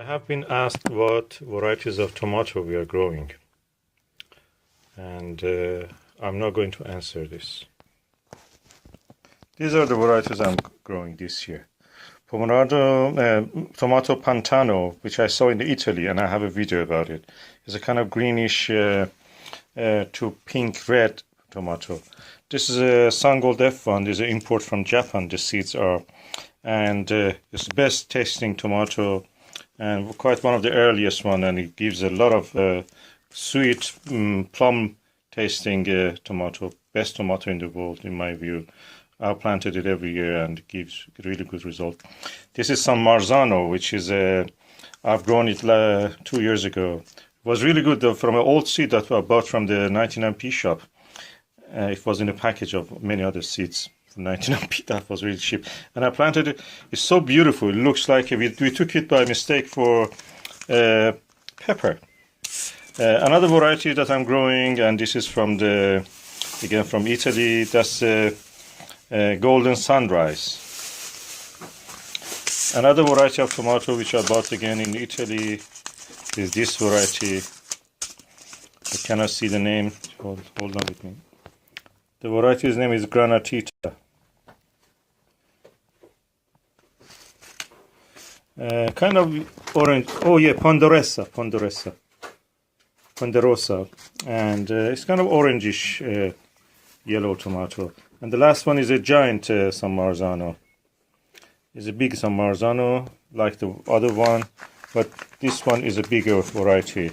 have been asked what varieties of tomato we are growing, and I'm not going to answer this. These are the varieties I'm growing this year. Tomato Pantano, which I saw in Italy, and I have a video about it. It's a kind of greenish to pink-red tomato. This is a Sungold F1. This is an import from Japan, the seeds are. And it's the best tasting tomato and quite one of the earliest one, and it gives a lot of sweet plum tasting tomato. Best tomato in the world in my view. I planted it every year and it gives really good result. This is some Marzano, which is I've grown it 2 years ago. It was really good though, from an old seed that I bought from the 99p shop. It was in a package of many other seeds. 99p, that was really cheap, and I planted it. It's so beautiful. It looks like we took it by mistake for pepper. Another variety that I'm growing, and this is from again from Italy. That's Golden Sunrise. Another variety of tomato which I bought again in Italy is this variety. I cannot see the name. Hold on with me. The variety's name is Granatita. Kind of orange. Oh yeah, Ponderosa, and it's kind of orangish yellow tomato. And the last one is a giant San Marzano. It's a big San Marzano like the other one, but this one is a bigger variety.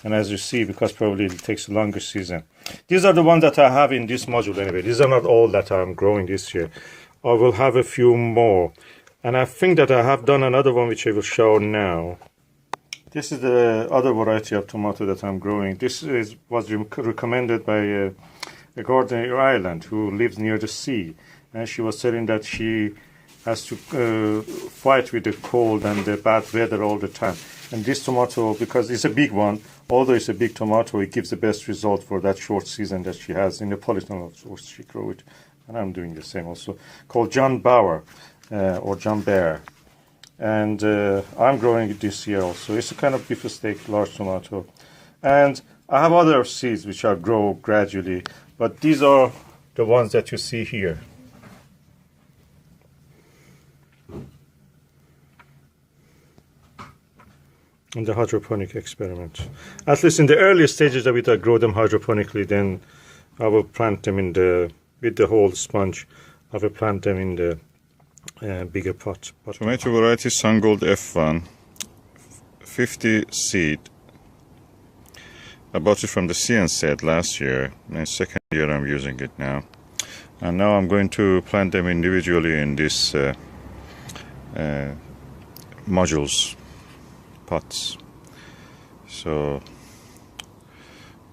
And as you see, because probably it takes a longer season. These are the ones that I have in this module anyway. These are not all that I'm growing this year. I will have a few more. And I think that I have done another one which I will show now. This is the other variety of tomato that I'm growing. This was recommended by a gardener in Ireland who lives near the sea. And she was saying that she has to fight with the cold and the bad weather all the time. And this tomato, because it's a big one, although it's a big tomato, it gives the best result for that short season that she has in the polytunnel. Of course, she grow it, and I'm doing the same also. Called John Bauer or John Bear, and I'm growing it this year also. It's a kind of beef steak, large tomato, and I have other seeds which I grow gradually, but these are the ones that you see here. In the hydroponic experiment. At least in the early stages of it, I grow them hydroponically, then I will plant them in with the whole sponge. I will plant them in the bigger pot. Tomato variety Sungold F1, 50 seed. I bought it from the CN last year. My second year I'm using it now. And now I'm going to plant them individually in these modules. Pots, so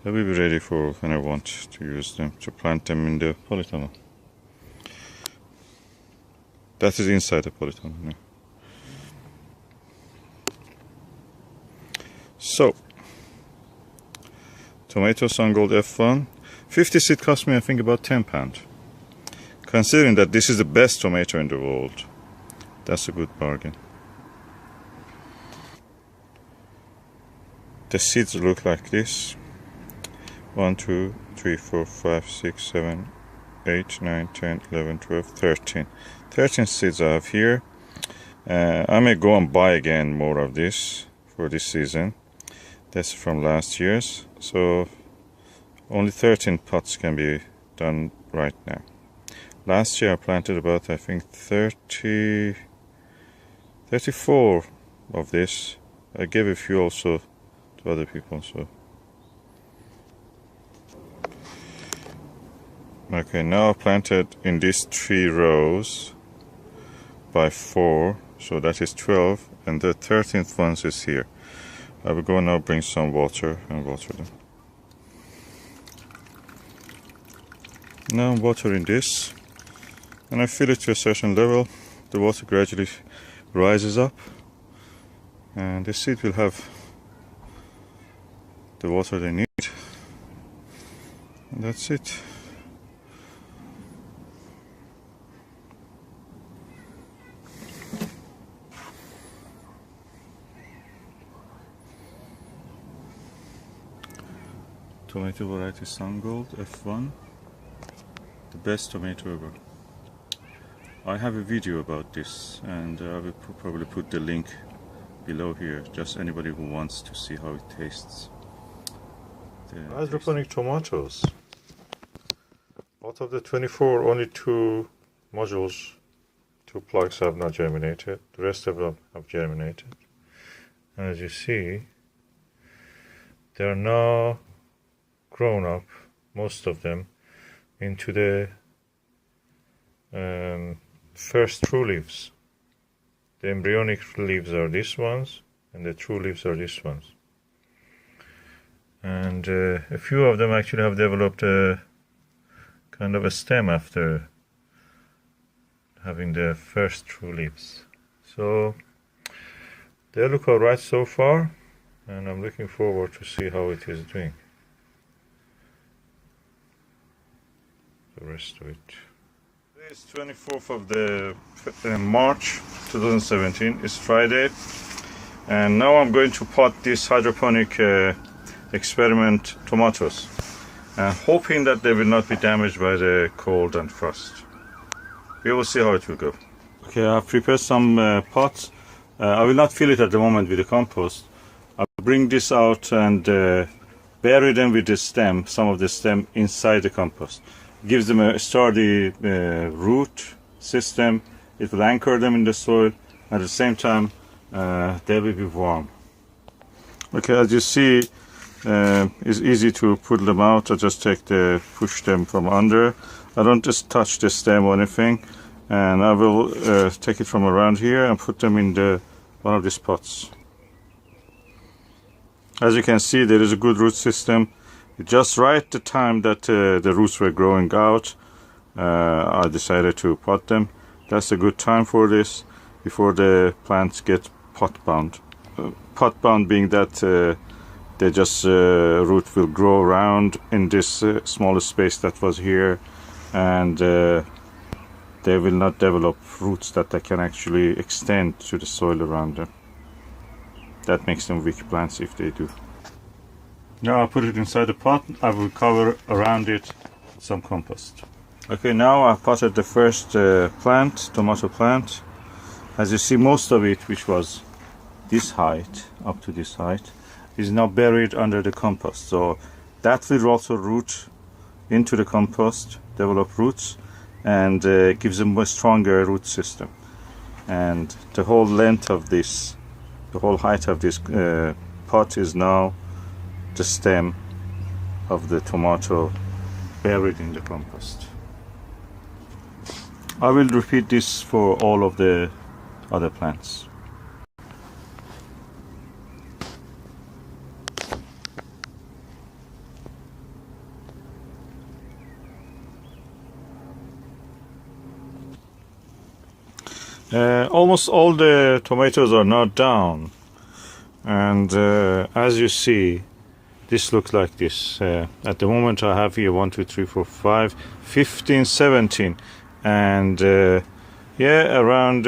they will be ready for when I want to use them, to plant them in the polytunnel. That is inside the polytunnel now. So, tomato Sungold F1, 50 seed cost me I think about £10. Considering that this is the best tomato in the world, that's a good bargain. The seeds look like this. 1, 2, 3, 4, 5, 6, 7, 8, 9, 10, 11, 12, 13. 13 seeds I have here. I may go and buy again more of this for this season. That's from last year's. So only 13 pots can be done right now. Last year I planted about, I think, 34 of this. I gave a few also to other people, so okay, now I've planted in these 3 rows by 4, so that is 12, and the 13th one is here. I will go now bring some water and water them. Now I'm watering this, and I fill it to a certain level. The water gradually rises up, and the seed will have the water they need, and that's it. Tomato variety Sungold F1, the best tomato ever. I have a video about this, and I will probably put the link below here, just anybody who wants to see how it tastes. Hydroponic tomatoes. Out of the 24, only 2 modules, 2 plugs have not germinated. The rest of them have germinated. And as you see, they are now grown up, most of them, into the first true leaves. The embryonic leaves are these ones, and the true leaves are these ones. And a few of them actually have developed a kind of a stem after having the first true leaves. So they look alright so far, and I'm looking forward to see how it is doing. The rest of it. Today is 24th of the March 2017. It's Friday, and now I'm going to pot this hydroponic experiment tomatoes, hoping that they will not be damaged by the cold and frost. We will see how it will go. Okay, I've prepared some pots. I will not fill it at the moment with the compost. I'll bring this out and bury them with the stem, some of the stem inside the compost. Gives them a sturdy root system. It will anchor them in the soil. At the same time, they will be warm. Okay, as you see, it's easy to pull them out. I just push them from under. I don't just touch the stem or anything, and I will take it from around here and put them in one of these pots. As you can see, there is a good root system. Just right the time that the roots were growing out, I decided to pot them. That's a good time for this, before the plants get pot bound. Pot bound being that they just root will grow around in this small space that was here, and they will not develop roots that they can actually extend to the soil around them. That makes them weak plants if they do. Now I'll put it inside the pot. I will cover around it with some compost. Okay, now I've potted the first tomato plant. As you see, most of it, which was this height, up to this height, is now buried under the compost. So that will also root into the compost, develop roots, and gives them a stronger root system. And the whole length of this, the whole height of this pot is now the stem of the tomato buried in the compost. I will repeat this for all of the other plants. Almost all the tomatoes are now down, and as you see, this looks like this. At the moment I have here 1, 2, 3, 4, 5, 15, 17, and yeah, around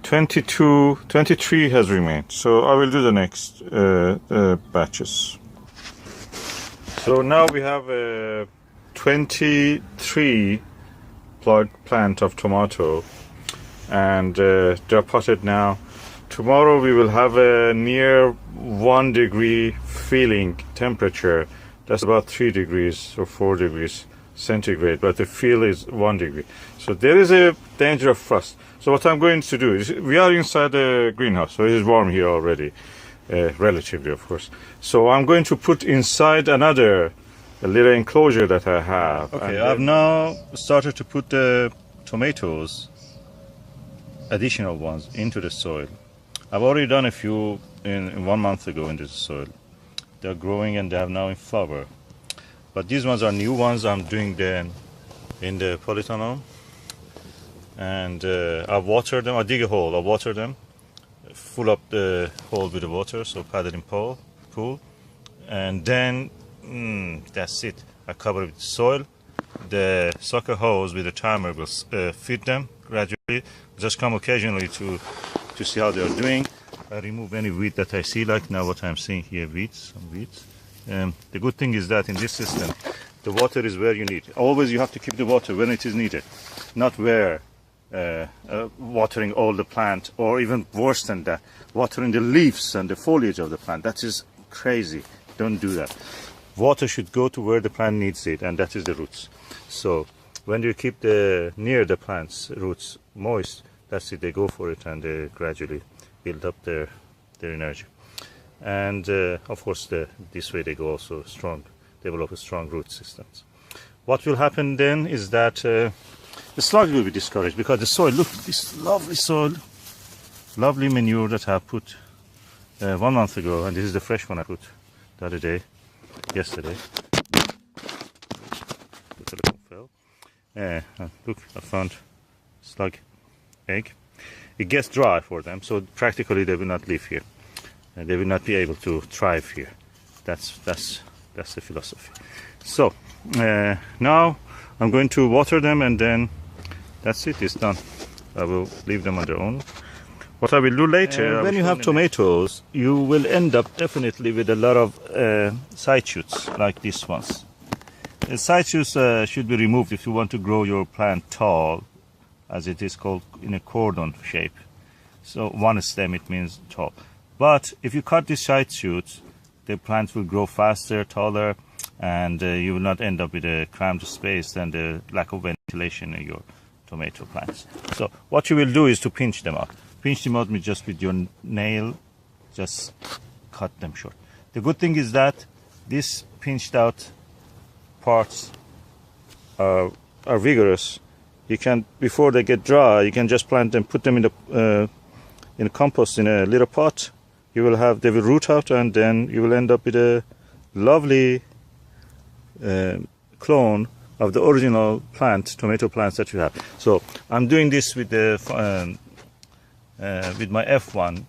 22, 23 has remained. So I will do the next batches. So now we have 23 plant of tomato, and they're potted now. Tomorrow we will have a near 1 degree feeling temperature. That's about 3 degrees or 4 degrees centigrade, but the feel is 1 degree. So there is a danger of frost. So what I'm going to do is, we are inside the greenhouse, so it is warm here already, relatively of course. So I'm going to put inside a little enclosure that I have. Okay, I've now started to put the tomatoes, additional ones, into the soil. I've already done a few in 1 month ago into the soil. They're growing and they have now in flower. But these ones are new ones. I'm doing them in the polytunnel. And I've watered them. I dig a hole, I water them, fill up the hole with the water, so paddling pool. And then, that's it. I cover it with soil. The sucker hose with the timer will feed them gradually. Just come occasionally to see how they are doing. I remove any weed that I see, like now what I'm seeing here, some weeds. The good thing is that in this system, the water is where you need. Always you have to keep the water when it is needed, not where watering all the plant, or even worse than that, watering the leaves and the foliage of the plant. That is crazy. Don't do that. Water should go to where the plant needs it, and that is the roots. So when you keep near the plant's roots moist, that's it, they go for it, and they gradually build up their energy. And of course this way they go also strong, develop a strong root systems. What will happen then is that the slugs will be discouraged, because the soil, look, this lovely soil, lovely manure that I put 1 month ago, and this is the fresh one I put the other day, yesterday. The telephone fell. Look, I found slug egg. It gets dry for them, so practically they will not live here. They will not be able to thrive here. That's the philosophy. So now I'm going to water them, and then that's it, it's done. I will leave them on their own. What I will do later, when you have tomatoes, you will end up definitely with a lot of side shoots like these ones. The side shoots should be removed if you want to grow your plant tall, as it is called, in a cordon shape. So one stem, it means tall. But if you cut these side shoots, the plant will grow faster, taller, and you will not end up with a cramped space and the lack of ventilation in your tomato plants. So what you will do is to pinch them out. Pinch them out just with your nail, just cut them short. The good thing is that these pinched out parts are vigorous. You can, before they get dry, you can just plant them, put them in compost in a little pot. They will root out, and then you will end up with a lovely clone of the original tomato plants that you have. So I'm doing this with my F1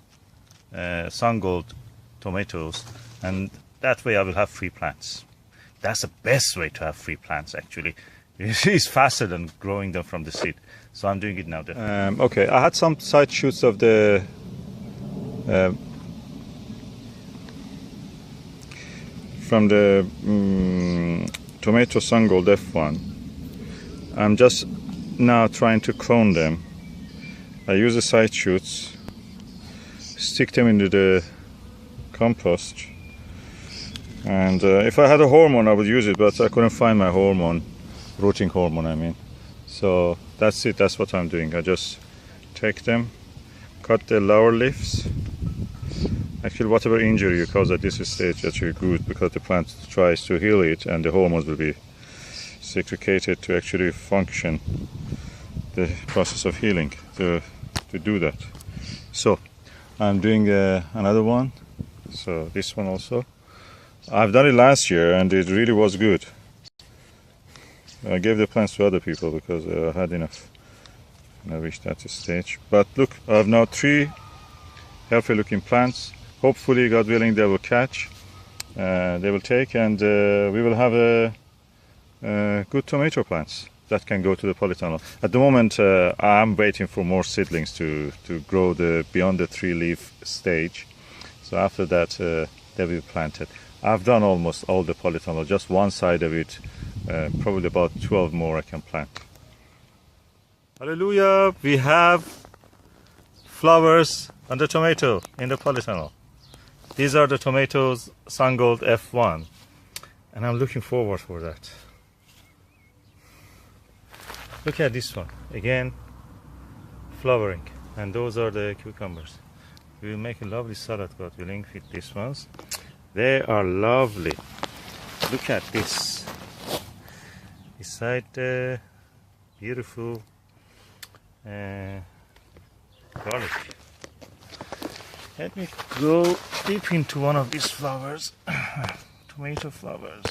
Sungold tomatoes, and that way I will have free plants. That's the best way to have free plants, actually. It's faster than growing them from the seed. So I'm doing it now. Okay, I had some side shoots of the from the tomato Sungold F1. I'm just now trying to clone them. I use the side shoots, stick them into the compost, and if I had a hormone I would use it, but I couldn't find my hormone, rooting hormone I mean. So that's it, that's what I'm doing. I just take them, cut the lower leaves. Actually, whatever injury you cause at this stage, that's really good, because the plant tries to heal it, and the hormones will be secreted to actually function the process of healing, to do that. So I'm doing another one. So this one also, I've done it last year and it really was good. I gave the plants to other people because I had enough and I reached that stage. But look, I have now 3 healthy looking plants. Hopefully, God willing, they will catch, they will take, and we will have good tomato plants that can go to the polytunnel. At the moment, I'm waiting for more seedlings to grow beyond the 3-leaf stage. So after that, they will be planted. I've done almost all the polytunnel, just one side of it, probably about 12 more I can plant. Hallelujah! We have flowers on the tomato in the polytunnel. These are the tomatoes Sungold F1, and I'm looking forward for that. Look at this one, again flowering, and those are the cucumbers. We will make a lovely salad, God willing, with these ones. They are lovely. Look at this. Beside the beautiful garlic. Let me go deep into one of these flowers, tomato flowers.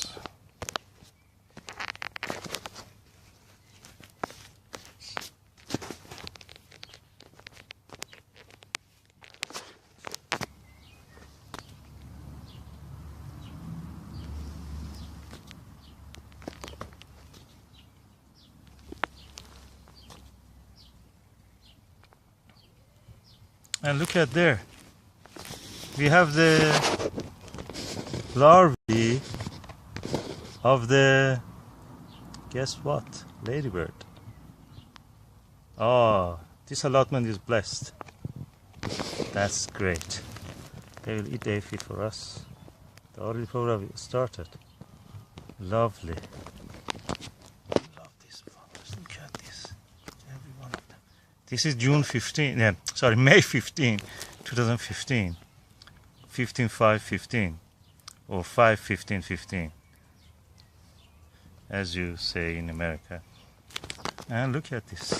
And look at there. We have the larvae of the, guess what, ladybird. Oh, this allotment is blessed. That's great. They will eat the aphid for us. They already probably started. Lovely. Love these flowers. Look at this. Every one of them. This is June 15. Sorry, May 15, 2015. 15/5/15 or 5/15/15, as you say in America. And look at this.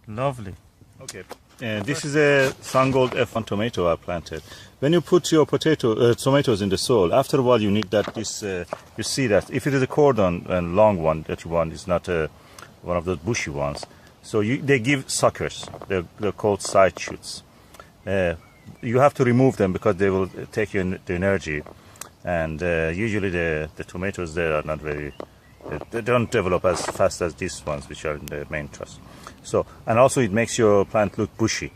Lovely. Okay. This is a Sungold F1 tomato I planted. When you put your tomatoes in the soil, after a while you need that. You see that if it is a cordon and long one that you want, it's not one of those bushy ones. So they give suckers. They're called side shoots. You have to remove them because they will take the energy. And usually the tomatoes there are not very. They don't develop as fast as these ones, which are in the main truss. So, and also it makes your plant look bushy.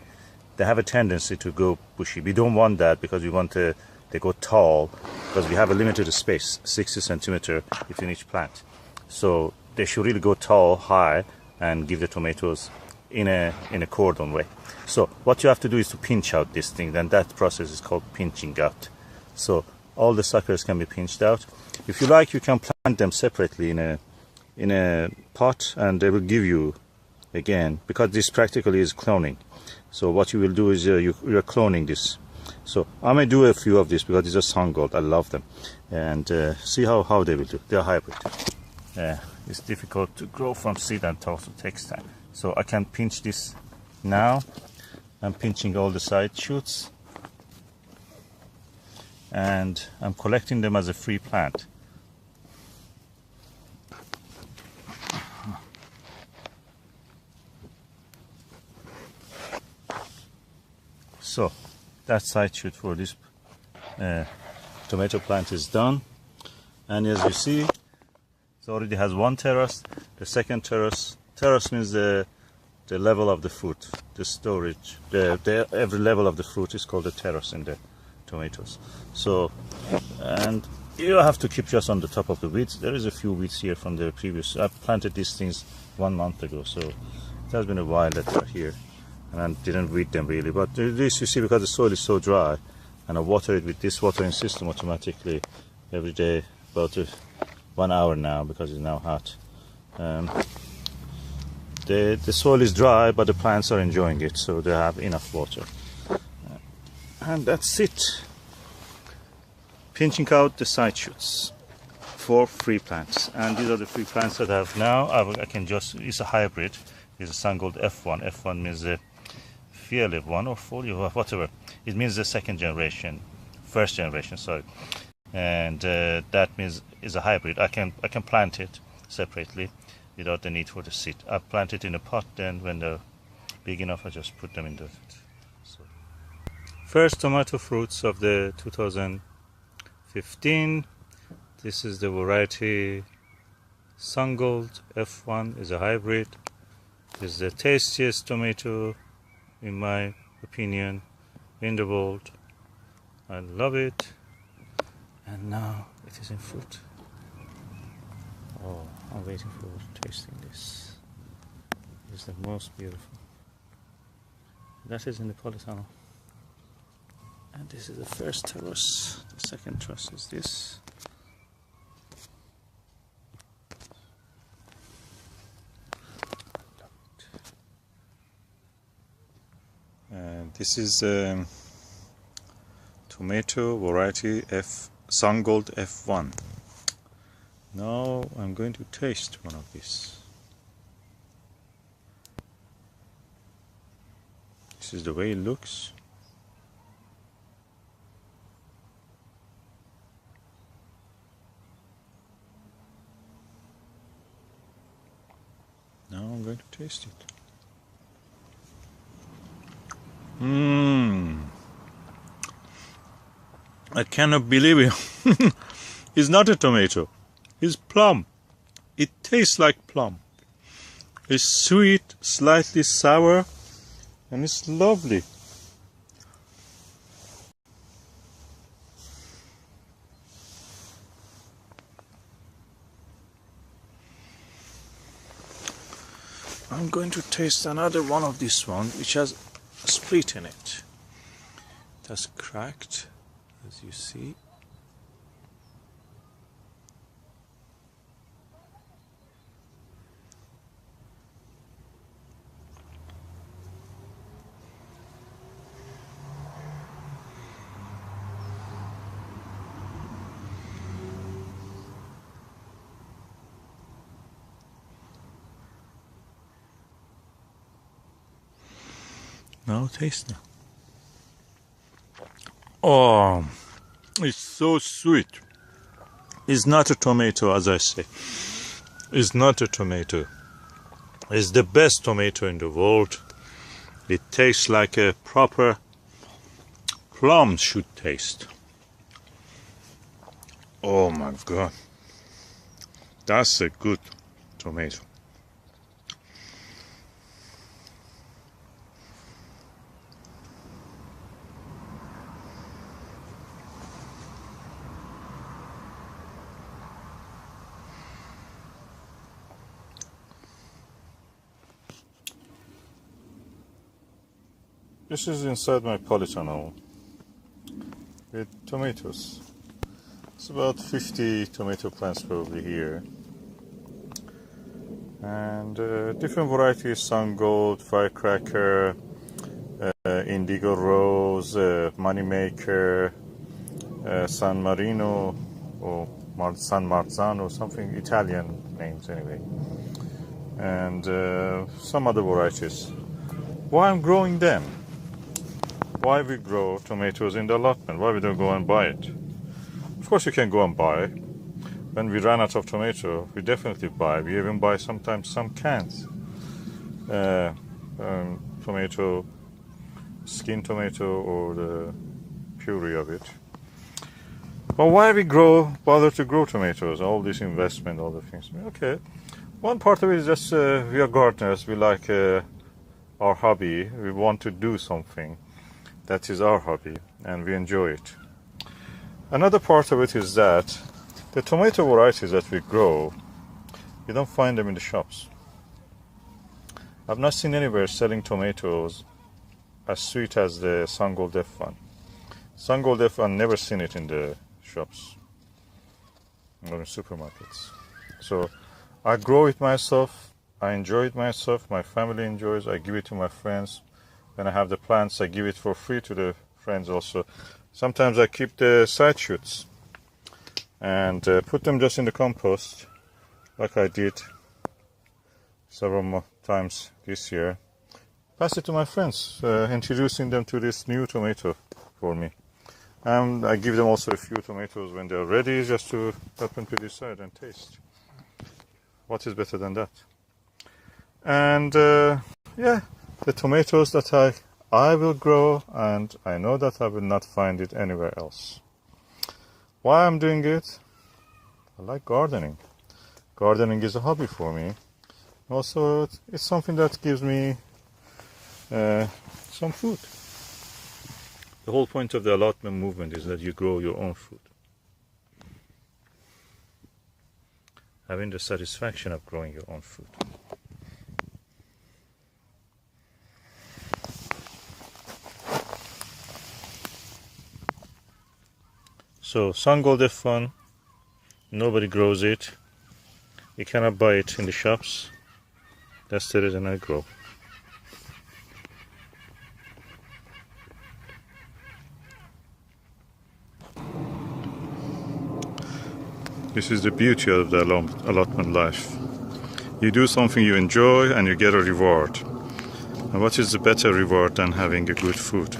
They have a tendency to go bushy. We don't want that because we want they go tall because we have a limited space, 60 centimeter between each plant. So they should really go tall, high, and give the tomatoes in a cordon way. So what you have to do is to pinch out this thing, and that process is called pinching out. So all the suckers can be pinched out. If you like, you can plant them separately in a pot, and they will give you, again, because this practically is cloning. So what you will do is you're cloning this. So I may do a few of this because these are Sungold. I love them, and see how they will do. They're hybrid. It's difficult to grow from seed and also takes time. So I can pinch this now. I'm pinching all the side shoots, and I'm collecting them as a free plant. So that side shoot for this tomato plant is done, and as you see, it already has one terrace. The second terrace means the level of the fruit, the storage. Every level of the fruit is called a terrace in the tomatoes. So, and you have to keep just on the top of the weeds. There is a few weeds here from the previous. I planted these things 1 month ago, so it has been a while that they're here, and I didn't weed them really. But this, you see, because the soil is so dry, and I water it with this watering system automatically every day, about 1 hour now because it's now hot. The soil is dry, but the plants are enjoying it, so they have enough water. And that's it. Pinching out the side shoots for free plants. And these are the free plants that I have now. I can just, it's a hybrid. It's a Sungold F1. F1 means a Field 1 or 40 or whatever. It means the first generation, sorry. And that means it's a hybrid. I can plant it separately without the need for the seed. I plant it in a pot, then when they're big enough, I just put them in the. So. First tomato fruits of the 2015. This is the variety Sungold F1, is a hybrid. This is the tastiest tomato, in my opinion, in the world. I love it. And now it is in fruit. Oh, I'm waiting for tasting this. It's the most beautiful. That is in the polytunnel. And this is the first truss. The second truss is this. And this is tomato variety Sungold F1. Now I'm going to taste one of these. This is the way it looks. Now I'm going to taste it. I cannot believe it. It's not a tomato. It's plum. it tastes like plum. It's sweet, slightly sour, and it's lovely. I'm going to taste another one of this one, which has a split in it. It has cracked, as you see. Now taste now. Oh, it's so sweet. It's not a tomato, as I say. It's not a tomato. It's the best tomato in the world. It tastes like a proper plum should taste. Oh my God. That's a good tomato. This is inside my polytunnel with tomatoes. It's about 50 tomato plants probably here. And different varieties: Sungold, Firecracker, Indigo Rose, Moneymaker, San Marino, or San Marzano, something Italian names anyway. And some other varieties. Why I'm growing them? Why we grow tomatoes in the allotment? Why we don't go and buy it? Of course you can go and buy. When we run out of tomato, we definitely buy. We even buy sometimes some cans. Tomato, skin tomato, or the puree of it. But why we bother to grow tomatoes? All this investment, all the things. Okay, one part of it is just we are gardeners. We like our hobby. We want to do something. That is our hobby, and we enjoy it. Another part of it is that the tomato varieties that we grow, you don't find them in the shops. I've not seen anywhere selling tomatoes as sweet as the Sungold F1. Sungold F1, never seen it in the shops or in supermarkets. So I grow it myself, I enjoy it myself, my family enjoys, I give it to my friends. When I have the plants, I give it for free to the friends also. Sometimes I keep the side shoots and put them just in the compost, like I did several times this year. Pass it to my friends, introducing them to this new tomato for me. And I give them also a few tomatoes when they're ready, just to help them to decide and taste. What is better than that? And yeah, the tomatoes that I will grow, and I know that I will not find it anywhere else. Why I'm doing it? I like gardening. Gardening is a hobby for me. Also, it's something that gives me some food. The whole point of the allotment movement is that you grow your own food. Having the satisfaction of growing your own food. So Sungold F1, nobody grows it. You cannot buy it in the shops. That's the reason I grow. This is the beauty of the allotment life. You do something you enjoy and you get a reward. And what is the better reward than having a good food?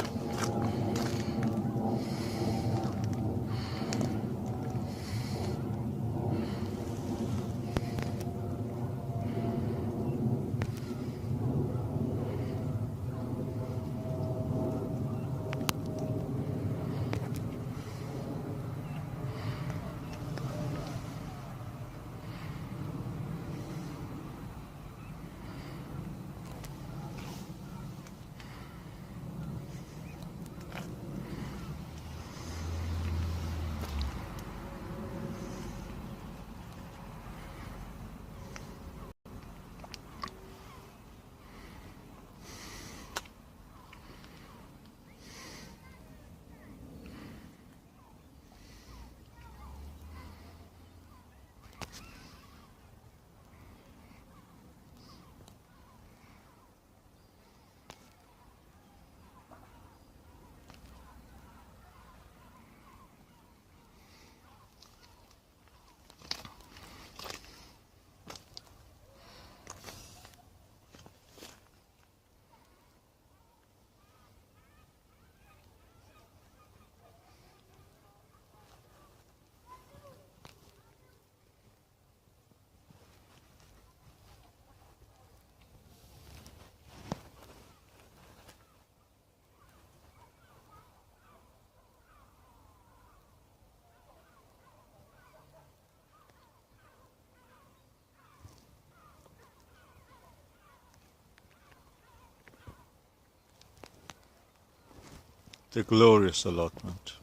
The glorious allotment,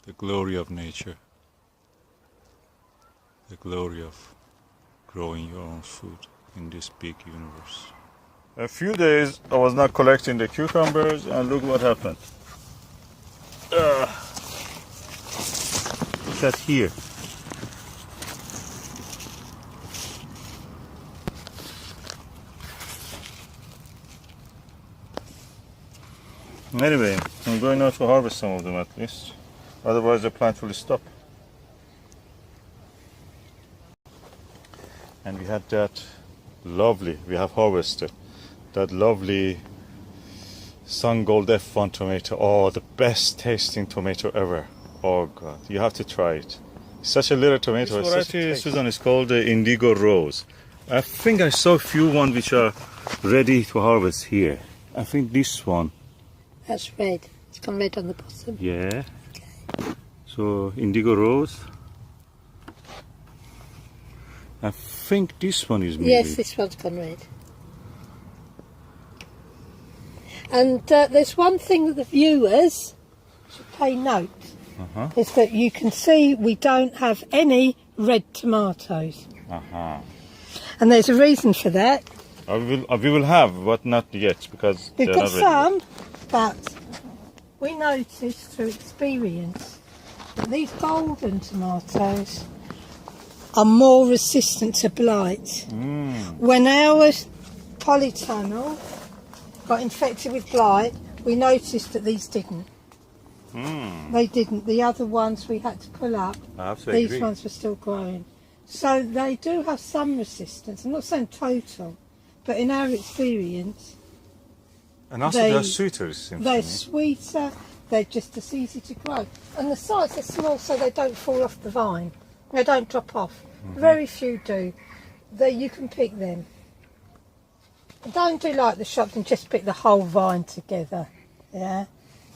the glory of nature, the glory of growing your own food in this big universe. A few days I was not collecting the cucumbers, and look what happened. Look at here. Anyway, I'm going now to harvest some of them at least. Otherwise the plant will stop. And we had that lovely, we have harvested that lovely Sungold F1 tomato. Oh, the best tasting tomato ever. Oh God, you have to try it. It's such a little tomato. This variety, Susan, is called the Indigo Rose. I think I saw a few ones which are ready to harvest here. I think this one. That's red. It's gone red on the bottom. Yeah. Okay. So Indigo Rose. I think this one is maybe. Yes, this one's gone red. And there's one thing that the viewers should pay note, is that you can see we don't have any red tomatoes. And there's a reason for that. We will have, but not yet, because We've they're got not ready some, yet. but we noticed through experience that these golden tomatoes are more resistant to blight. When our polytunnel got infected with blight, we noticed that these didn't. They didn't. The other ones we had to pull up. These ones were still growing. So they do have some resistance. I'm not saying total, but in our experience, And also they're sweeter, it seems they're to me. sweeter. They're just as easy to grow, and the size are small, so they don't fall off the vine. They don't drop off. Very few do. You can pick them. Don't do like the shops and just pick the whole vine together. Yeah,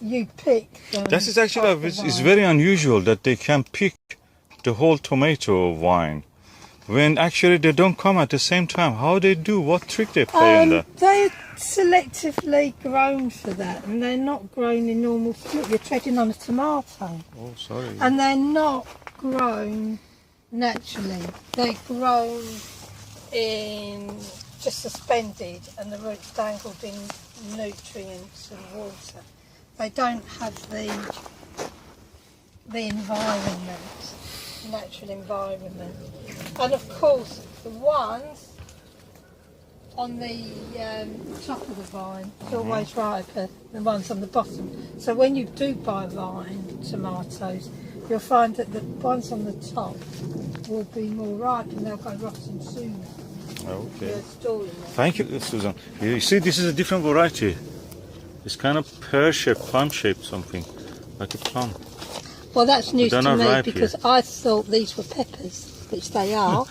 you pick them. That is actually off the it's vine. very unusual that they can pick the whole tomato vine when actually they don't come at the same time. How they do? What trick they play in that? They're selectively grown for that, and they're not grown in normal. Look, you're treading on a tomato. Oh, sorry. And they're not grown naturally. They're grown in just suspended, and the roots dangled in nutrients and water. They don't have the environment, natural environment. And of course, the ones on the top of the vine is always riper than the ones on the bottom. So when you do buy vine tomatoes, you'll find that the ones on the top will be more ripe and they'll go rotten sooner. Okay. You're storing them. Thank you, Susan. You see, this is a different variety. It's kind of pear-shaped, plum-shaped something, like a plum. Well, that's news They're to not me ripe because yet. I thought these were peppers, which they are.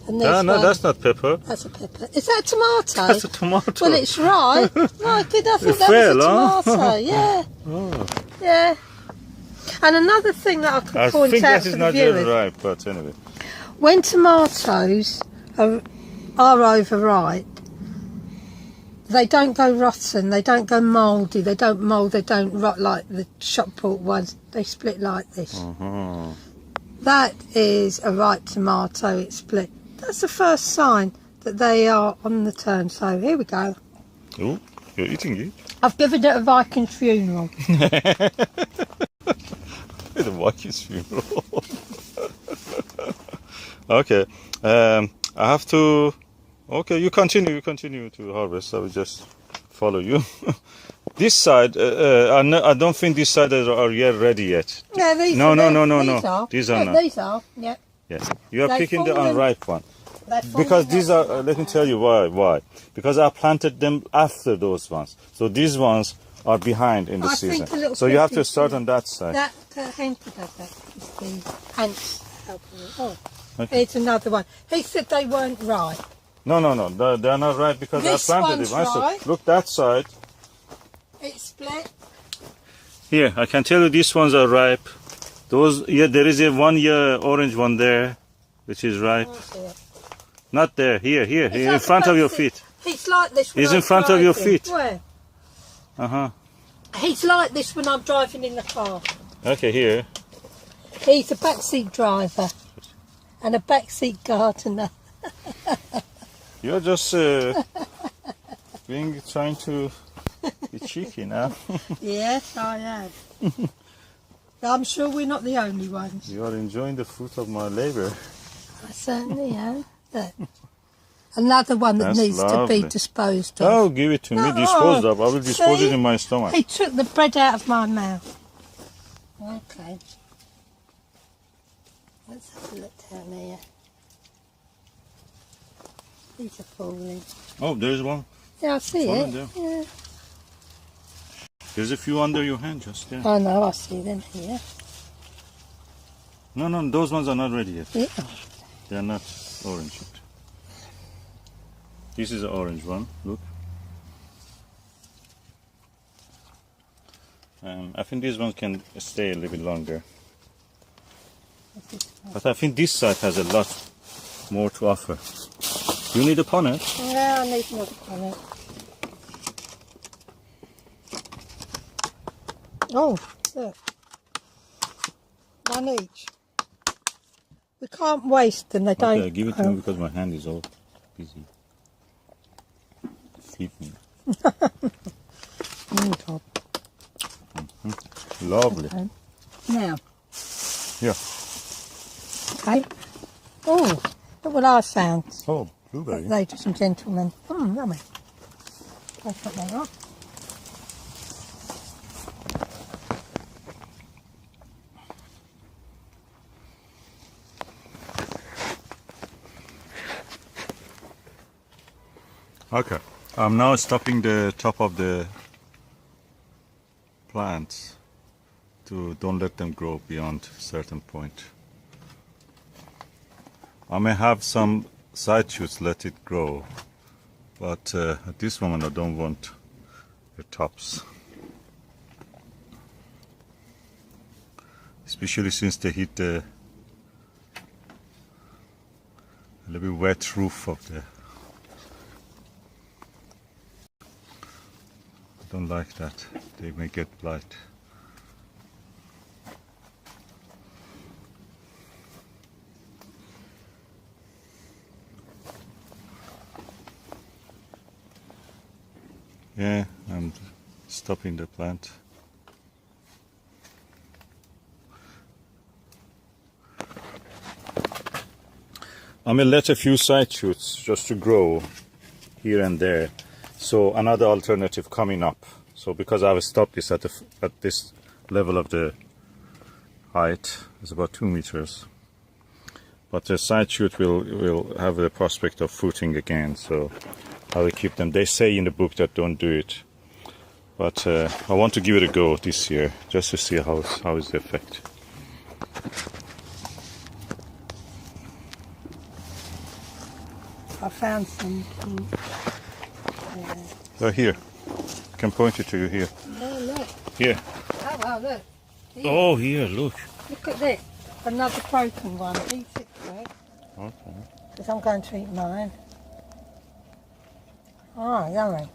And No, this one, that's not pepper. that's a pepper. Is that a tomato? That's a tomato. Well, it's right. My goodness, I It thought that was fell, a tomato. Yeah, Oh. yeah. And another thing that I could I point think out that to is the not yet viewers, ripe, but anyway. when tomatoes are overripe, they don't go rotten, they don't go mouldy, they don't mould, they don't rot like the shop bought ones. They split like this. That is a ripe tomato, it's split. That's the first sign that they are on the turn. So here we go. Oh, you're eating it? I've given it a Viking's funeral. The Viking's funeral. Okay. I have to... Okay, you continue to harvest. I will just follow you. This side, I don't think this side are yet ready yet. Yeah, these No. These are. These are Yeah, not. these are, yeah. Yes. You are They've picking the fallen. unripe one. They're Because falling these out. are, let me tell you why. Because I planted them after those ones. So these ones are behind in the I think season. a little So you have bit to is start the- on that side. That Henry does that. It's the ants helping me. Oh, Okay. here's another one. He said they weren't ripe. No. They are not ripe because This I planted one's them. I said, ripe. look that side. It's split. Here, I can tell you these ones are ripe. Those, yeah, there is a 1 year orange one there, which is ripe. Oh, I see it. Not there, here, It's in like front the of your fancy- feet. It's like this. It's when in I front of your tried him. feet. Where? He's like this when I'm driving in the car. Okay, here. He's a backseat driver and a backseat gardener. You're just trying to be cheeky now. Yes, I am. I'm sure we're not the only ones. You are enjoying the fruit of my labor. I certainly am. Look. Another one that That's needs lovely. to be disposed of. Oh, give it to me. Disposed of. I will dispose it in my stomach. He took the bread out of my mouth. Okay. Let's have a look down here. These are falling. Oh, there's one. Yeah, I see Fallen it. down. Yeah. There's a few under your hand just there. Oh no, I see them here. No, those ones are not ready yet. Yeah. They are not orange yet. This is an orange one. Look. I think these ones can stay a little bit longer. But I think this side has a lot more to offer. You need a punnet? Yeah, I need another punnet. Oh, look. One each. We can't waste them, they don't. Okay, give it to me because my hand is all busy. Feed me. God. Lovely. Okay. Now. Yeah. Okay. Oh, look what I found. Oh, blueberry. Ladies and gentlemen. Yummy. I'll put that up. Okay. I'm now stopping the top of the plants to don't let them grow beyond a certain point. I may have some side shoots let it grow, but at this moment I don't want the tops. Especially since they hit the a little bit wet roof of the. I don't like that. They may get blight. Yeah, I'm stopping the plant. I may let a few side shoots just to grow here and there. So another alternative coming up. So because I have stopped this at this level of the height, it's about 2 meters. But the side shoot will have the prospect of fruiting again. So I will keep them. They say in the book that don't do it, but I want to give it a go this year just to see how is the effect. I found some. They're here. I can point it to you here. Oh, look. Here. Oh, wow, look. Here. Oh, here, look. Look at this. Another broken one. Eat it quick. Okay. Because I'm going to eat mine. Oh, yummy.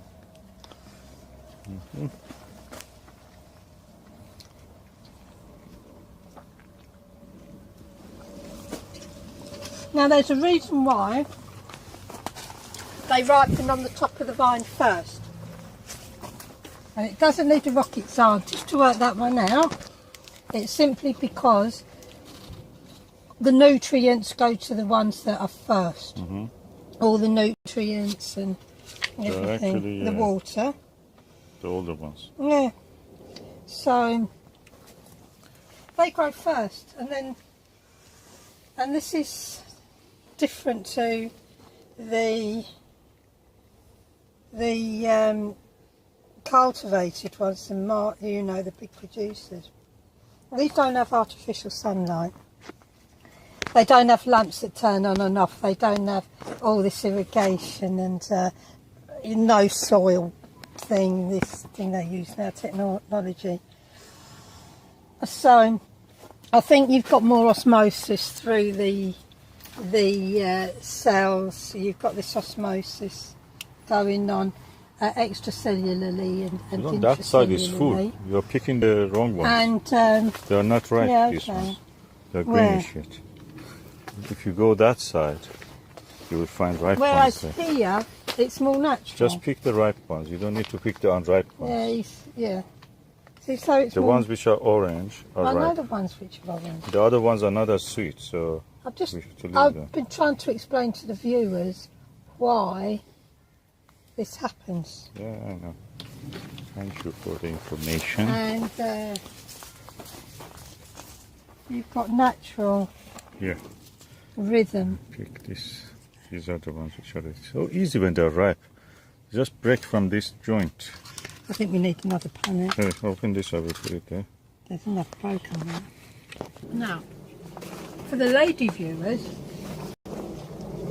Mm-hmm. Now, there's a reason why they ripen on the top of the vine first. And it doesn't need a rocket scientist to work that one out. It's simply because the nutrients go to the ones that are first. Mm-hmm. All the nutrients and everything. Actually, the water. The older ones. Yeah. So they grow first, and this is different to the cultivated ones, and the big producers. These don't have artificial sunlight. They don't have lamps that turn on and off. They don't have all this irrigation and no soil thing. This thing they use now, technology. So I think you've got more osmosis through the cells. You've got this osmosis going on, extracellularly and Look, that side is full. intracellularly. You're picking the wrong ones. And They are not ripe, yeah, these okay. ones. They're Where? greenish yet. If you go that side, you will find ripe whereas ones there. here it's more natural. Just pick the ripe ones. You don't need to pick the unripe ones. Yeah. See, so it's The more, ones which are orange are I know ripe. the ones which are orange. The other ones are not as sweet, so I've just we have to leave I've them. been trying to explain to the viewers why this happens. Yeah, I know. Thank you for the information. And you've got natural Yeah, rhythm. pick this. These are the ones which are so easy when they're ripe. Just break from this joint. I think we need another panel. Hey, open this, I will put it there. There's enough broken there. Now, for the lady viewers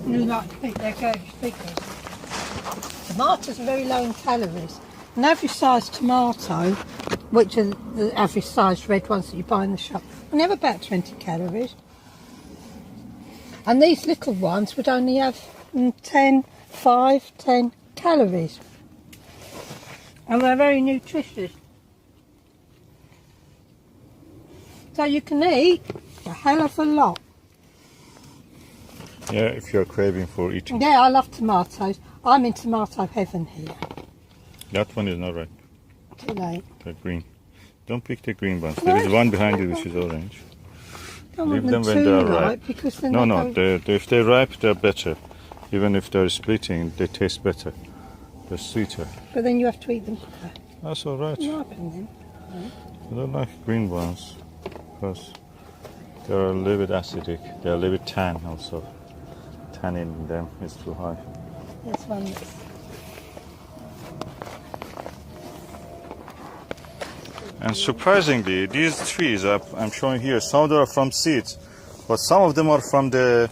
who like to pick their Kurdish pickles, tomatoes are very low in calories. An average sized tomato, which are the average sized red ones that you buy in the shop, only have about 20 calories. And these little ones would only have 10 calories. And they're very nutritious. So you can eat a hell of a lot. Yeah, if you're craving for eating. Yeah, I love tomatoes. I'm in tomato heaven here. That one is not ripe. Too late. They're green. Don't pick the green ones. There is one behind you which is orange. Don't Leave want them when too they're ripe ripe. because then No, they if they're ripe, they're better. Even if they're splitting, they taste better. They're sweeter. But then you have to eat them quicker. That's all right. Ripen them. I don't like green ones because they're a little bit acidic. They're a little bit tan also. Tannin in them is too high. This one that's And surprisingly, these trees I'm showing here, some of them are from seeds, but some of them are from the.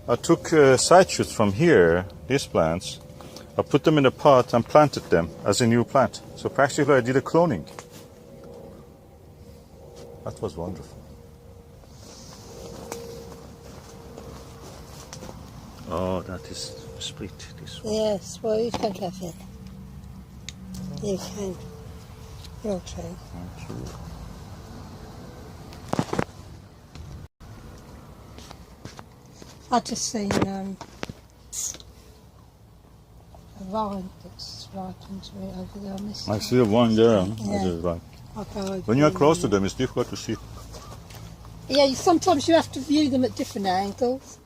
I took side shoots from here, these plants. I put them in a pot and planted them as a new plant. So practically I did a cloning. That was wonderful. Oh, that is split. This one. yes, well you can have it. You can. Your tree. Thank you. I just seen a vine that's right into it over there on this I side. see one there. Yeah. Right. I'll go over When you're there. close to them, it's difficult to see. Yeah, sometimes you have to view them at different angles.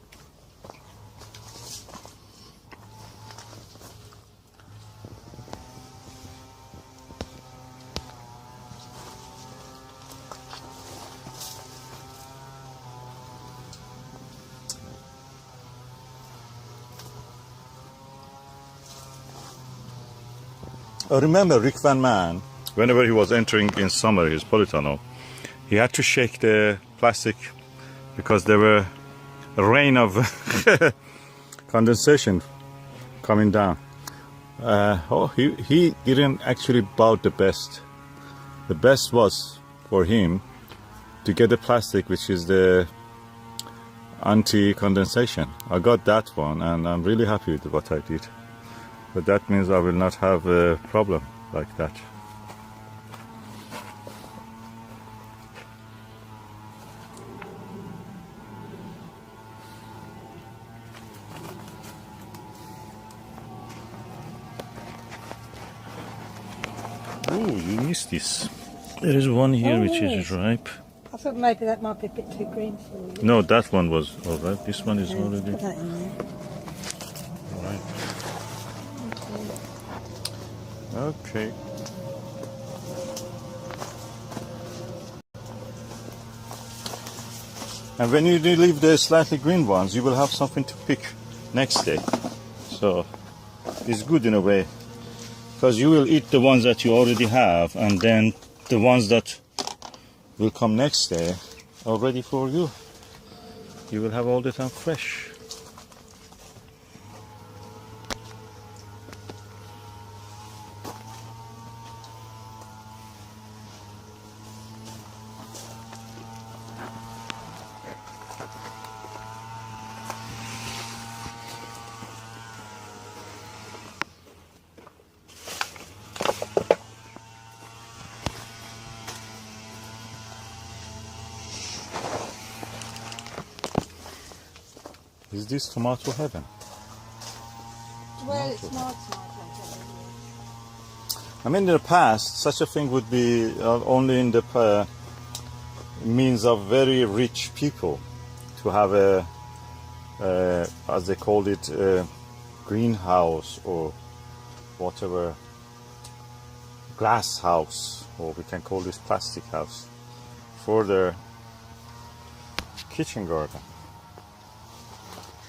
I remember Rick Van Man, whenever he was entering in summer his polytunnel, he had to shake the plastic because there were a rain of condensation coming down. He didn't actually bought the best. The best was for him to get the plastic which is the anti-condensation. I got that one and I'm really happy with what I did. But that means I will not have a problem like that. Oh, you missed this. There is one here which is ripe. I thought maybe that might be a bit too green for you. No, that one was all right. This one is already Put that in there. ripe. Okay. And when you leave the slightly green ones, you will have something to pick next day. So it's good in a way, because you will eat the ones that you already have, and then the ones that will come next day are ready for you. You will have all the time fresh. Is this tomato heaven? Well, it's my tomato. I mean, in the past, such a thing would be only in the means of very rich people to have a, as they called it, greenhouse or whatever, glass house, or we can call this plastic house, for their kitchen garden.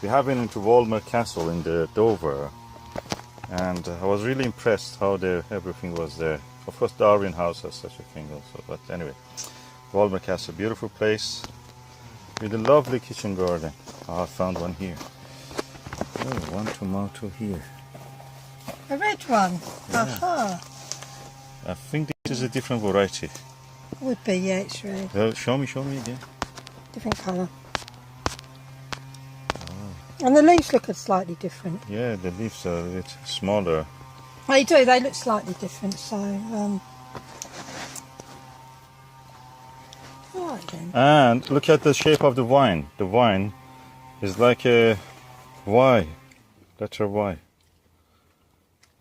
We have been into Walmer Castle in the Dover, and I was really impressed how everything was there. Of course, Darwin House has such a thing also, but anyway, Walmer Castle, beautiful place with a lovely kitchen garden. Oh, I found one here. Oh, one tomato here. A red one? Yeah. Aha. I think this is a different variety. Would be, yeah, it's red. Show me again. Different colour. And the leaves look slightly different. Yeah, the leaves are a bit smaller. They do, they look slightly different, so... Right then. And look at the shape of the vine. The vine is like a Y, letter Y.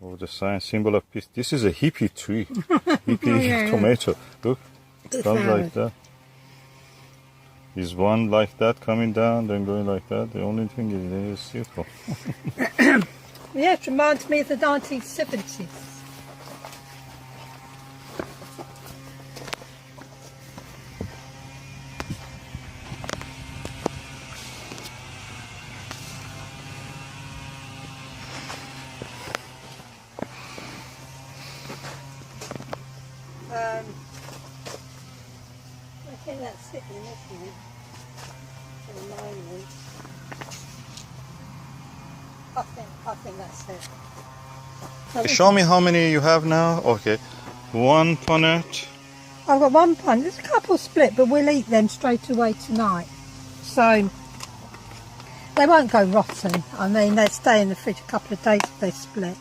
Oh, the sign, symbol of peace. This is a hippie tree. Hippie Yeah. tomato. Look, The comes flower. like that. Is one like that coming down, then going like that? The only thing is it is simple. Yeah, it reminds me of the 1970s. I think that's it then, isn't it? For the moment. I think that's it. So Show me how many you have now. Okay, one punnet. I've got one pint. There's a couple split, but we'll eat them straight away tonight. So they won't go rotten. I mean, they stay in the fridge a couple of days if they split.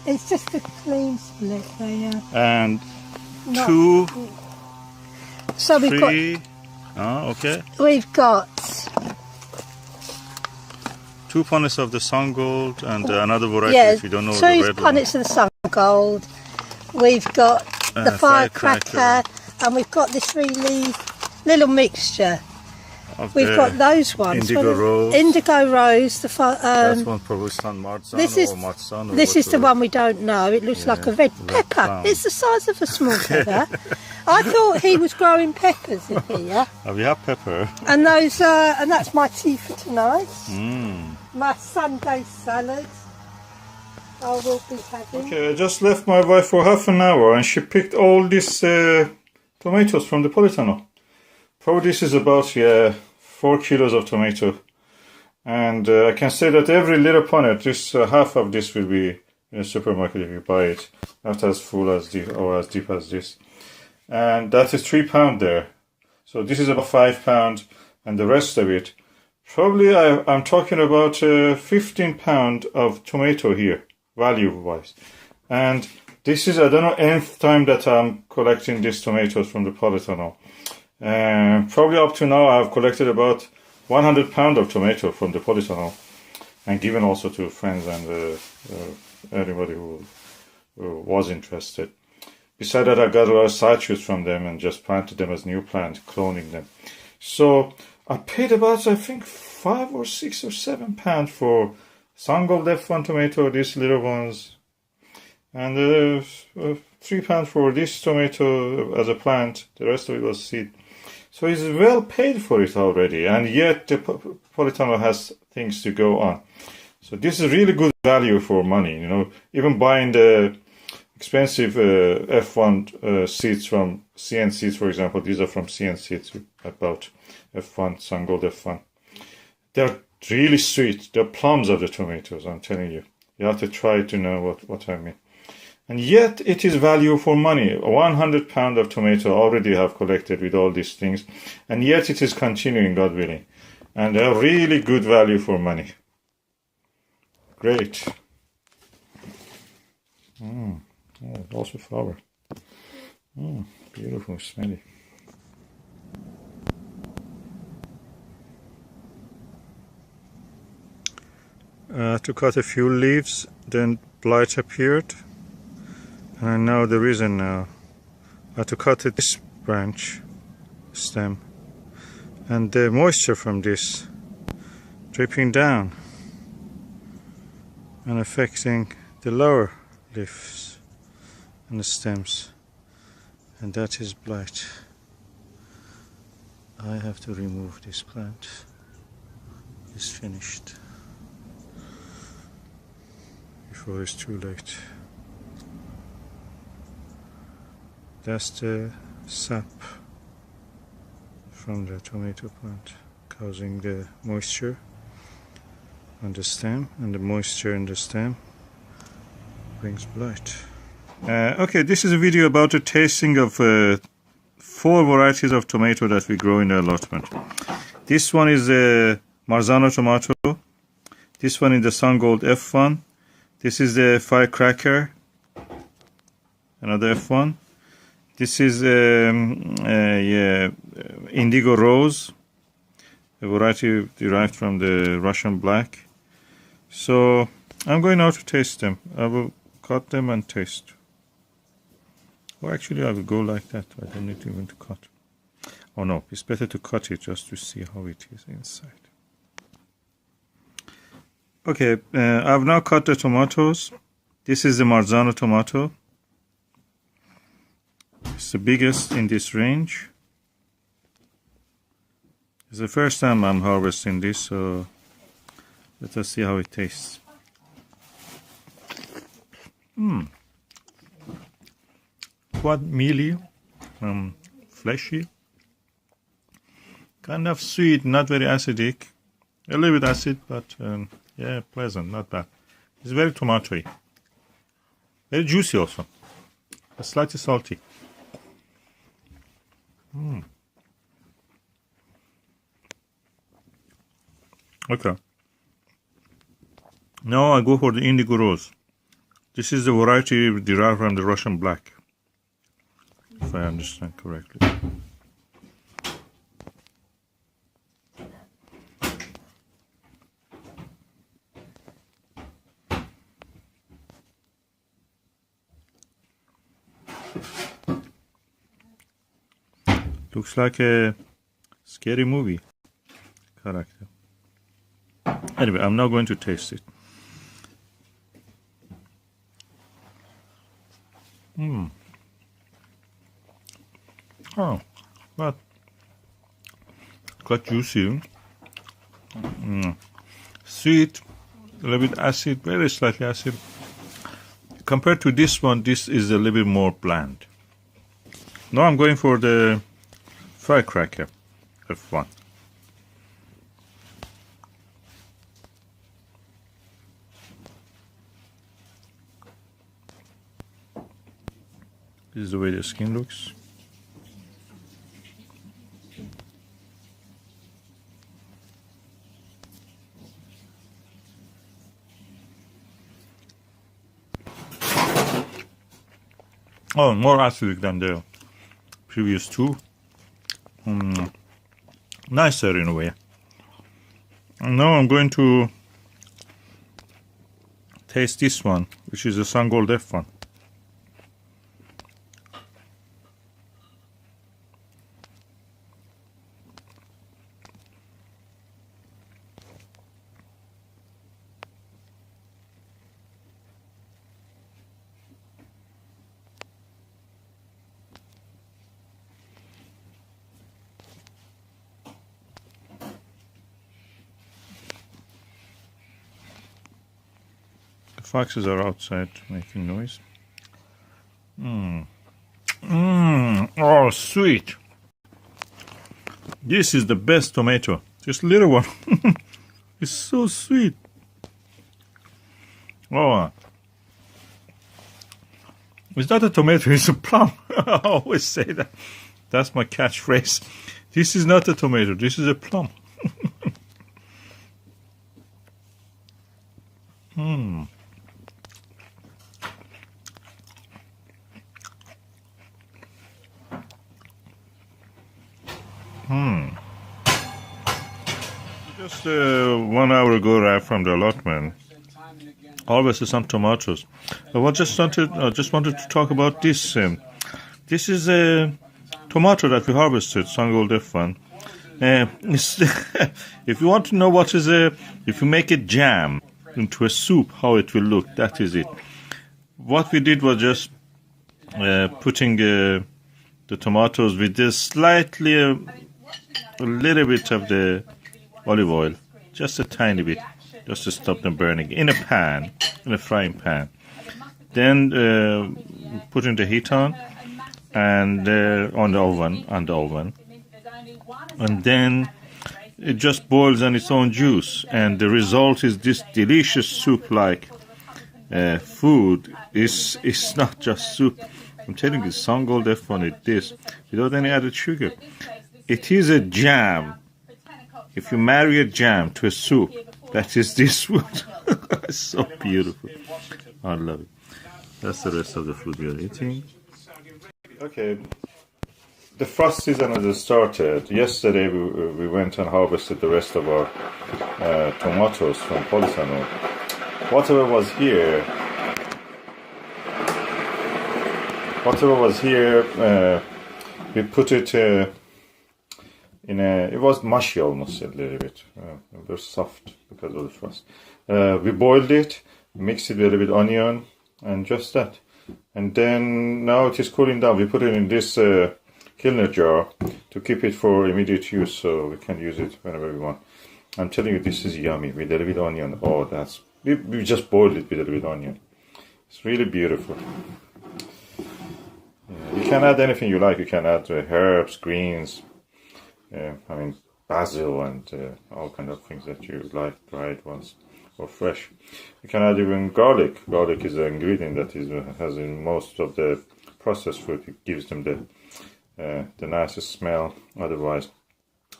It's just a clean split. They And not, two, So we've three. Okay. got 2 punnets of the Sungold and another variety yeah, if you don't know the 2 red one. punnets of the Sungold. We've got the firecracker, and we've got this really little mixture. Of We've the got those ones. Indigo Rose. Indigo Rose. That's one probably San Marzano this is or Marzano. this is the whatever. one we don't know. It looks like a red pepper. plum. It's the size of a small pepper. I thought he was growing peppers in here. We have pepper. And those, and that's my tea for tonight. Mm. My Sunday salad. I will be having. Okay, I just left my wife for half an hour and she picked all these tomatoes from the polytunnel. Probably this is about 4 kilos of tomato. And I can say that every little punnet, this half of this will be in a supermarket if you buy it. Not as full as this or as deep as this. And that is 3 pounds there. So this is about 5 pounds, and the rest of it, probably I'm talking about 15 pounds of tomato here, value-wise. And this is, I don't know, nth time that I'm collecting these tomatoes from the polytunnel. Probably up to now I've collected about 100 pounds of tomato from the polytunnel, and given also to friends and anybody who was interested. Besides that, I got a lot of citrus from them and just planted them as new plant, cloning them. So I paid about, I think, 5 or 6 or 7 pounds for Sungold F1 tomato, these little ones, and 3 pounds for this tomato as a plant. The rest of it was seed. So he's well paid for it already, and yet the polytunnel has things to go on. So this is really good value for money, you know, even buying the expensive F1 seeds from CN Seeds, for example. These are from CN Seeds, about F1, Sungold F1. They're really sweet. They're plums of the tomatoes, I'm telling you. You have to try to know what I mean. And yet it is value for money. 100 pounds of tomato already have collected with all these things. And yet it is continuing, God willing. And they're really good value for money. Great. Yeah, also flower. Beautiful, smelly. to cut a few leaves, then blight appeared, and I know the reason now. I had to cut this branch stem, and the moisture from this dripping down and affecting the lower leaves and the stems, and that is blight. I have to remove this plant. It's finished before it's too late. That's the sap from the tomato plant causing the moisture on the stem, and the moisture in the stem brings blight. Okay, this is a video about the tasting of 4 varieties of tomato that we grow in the allotment. This one is the Marzano tomato. This one is the Sungold F1. This is the firecracker, another F1. This is indigo rose, a variety derived from the Russian black. So I'm going now to taste them. I will cut them and taste. Or actually I will go like that. I don't need even to cut. Oh no, it's better to cut it just to see how it is inside. Okay, I've now cut the tomatoes. This is the Marzano tomato. It's the biggest in this range. It's the first time I'm harvesting this, so let us see how it tastes. Quite mealy, fleshy, kind of sweet, not very acidic, a little bit acid, but yeah, pleasant, not bad. It's very tomatoey, very juicy also, slightly salty. Okay. Now I go for the indigo rose. This is the variety derived from the Russian black, if I understand correctly. Looks like a scary movie character. Anyway, I'm now going to taste it. Oh, but quite juicy. Sweet, a little bit acid, very slightly acid. Compared to this one, this is a little bit more bland. Now I'm going for the firecracker F1. This is the way the skin looks. Oh, more acidic than the previous two. Nicer in a way. And now I'm going to taste this one, which is a Sungold F1. Foxes are outside making noise. Oh, sweet. This is the best tomato. This little one. It's so sweet. Oh. It's not a tomato, it's a plum. I always say that. That's my catchphrase. This is not a tomato, this is a plum. Just 1 hour ago, arrived from the allotment. Harvested some tomatoes. I just wanted to talk about this. This is a tomato that we harvested, Sungold F1. If you want to know what is if you make a jam into a soup, how it will look, that is it. What we did was just putting the tomatoes with this slightly, a little bit of the olive oil, just a tiny bit, just to stop them burning, in a pan, in a frying pan. Then putting the heat on, and on the oven, and then it just boils on its own juice, and the result is this delicious soup-like food. It's not just soup. I'm telling you, Sungold F1 is this, without any added sugar. It is a jam. If you marry a jam to a soup, that is this food. It's so beautiful. I love it. That's the rest of the food we are eating. Okay, the frost season has started. Yesterday we went and harvested the rest of our tomatoes from polytunnel. Whatever was here, we put it it was mushy almost a little bit. It was soft because of the frost. We boiled it, mixed it with a bit of onion, and just that. And then now it is cooling down. We put it in this Kilner jar to keep it for immediate use, so we can use it whenever we want. I'm telling you, this is yummy with a little bit of onion. Oh, we just boiled it with a little bit of onion. It's really beautiful. Yeah, you can add anything you like. You can add herbs, greens, basil, and all kind of things that you like, dried ones or fresh. You can add even garlic. Garlic is an ingredient that has in most of the processed food. It gives them the nicest smell. Otherwise,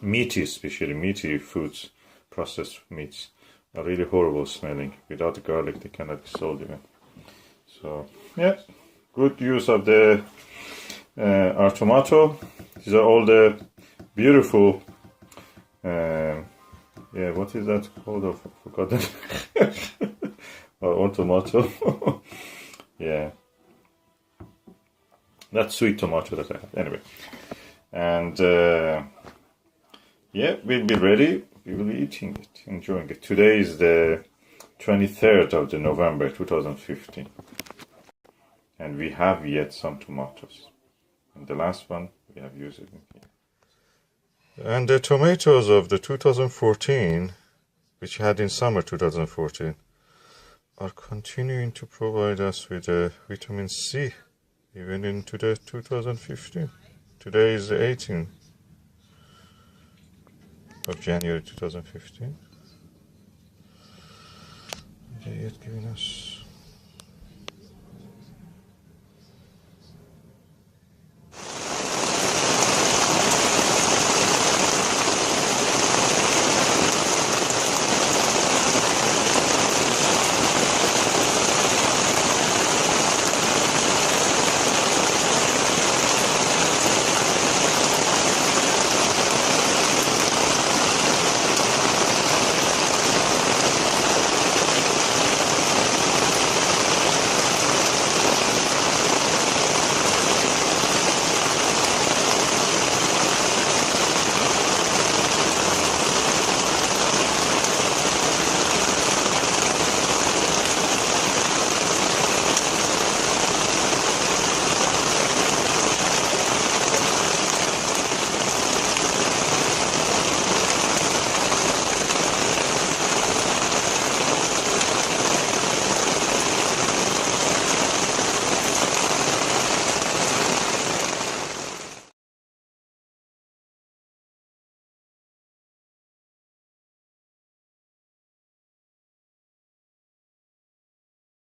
meaty, especially meaty foods, processed meats, are really horrible smelling. Without the garlic, they cannot be sold even. So yeah, good use of our tomato. These are all the beautiful. Yeah, what is that called? I've forgotten. Our own tomato. Yeah. That sweet tomato that I have. Anyway. And yeah, we'll be ready. We will be eating it, enjoying it. Today is the 23rd of November 2015. And we have yet some tomatoes. And the last one, we have used it in here. And the tomatoes of the 2014, which had in summer 2014, are continuing to provide us with vitamin C, even into the 2015. Today is the 18th of January 2015. They're yet giving us